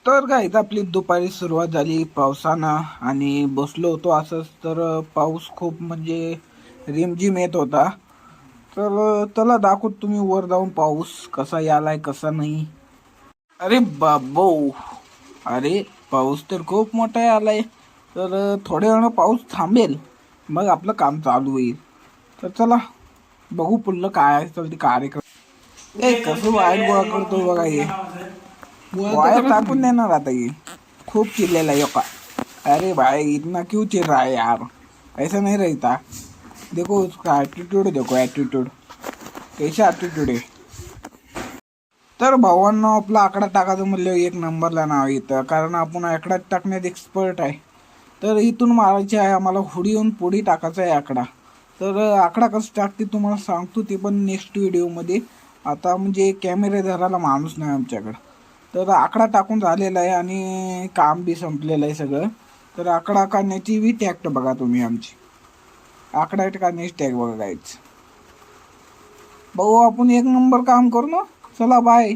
तर काय इथं आपली दुपारी सुरुवात झाली पावसानं आणि बसलो होतो असंच तर पाऊस खूप म्हणजे रिमझिम येत होता. तर चला दाखवत तुम्ही वर जाऊन पाऊस कसा यालाय कसा नाही. अरे बाबो, अरे पाऊस तर खूप मोठा आलाय. तर थोड्या वेळानं पाऊस थांबेल, मग आपलं काम चालू होईल. तर चला बघू पुढलं काय असेल ते कार्यक्रम. कसं वायर गोळा करतो बघा हे. वायर टाकून देणार आता ये. खूप चिल्लेला योका. अरे भाई इतना क्यों चिल रहा है यार, ऐसा नहीं रहता. देखो उसका एटीट्यूड, देखो एटीट्यूड, कैसा एटीट्यूड है. तर भावांना आपला आकडा टाकायचं म्हणलं एक नंबरला नाव येतं, कारण आपण आकडा टाकण्यात एक्सपर्ट आहे. तर इथून मारायची आहे आम्हाला हुडीहून पुढे टाकायचा आहे आकडा. तर आकडा कसं टाकते तुम्हाला सांगतो, ते पण नेक्स्ट व्हिडिओमध्ये. आता म्हणजे कॅमेरे धरायला माणूस नाही आमच्याकडं. तर आकडा टाकून झालेला आहे आणि काम बी संपलेलं आहे सगळं. तर आकडा काढण्याची बी टॅक्ट बघा तुम्ही आमची. आकडा काढण्याची टॅग बघा गायच. भाऊ आपण एक नंबर काम करू ना. चला बाय.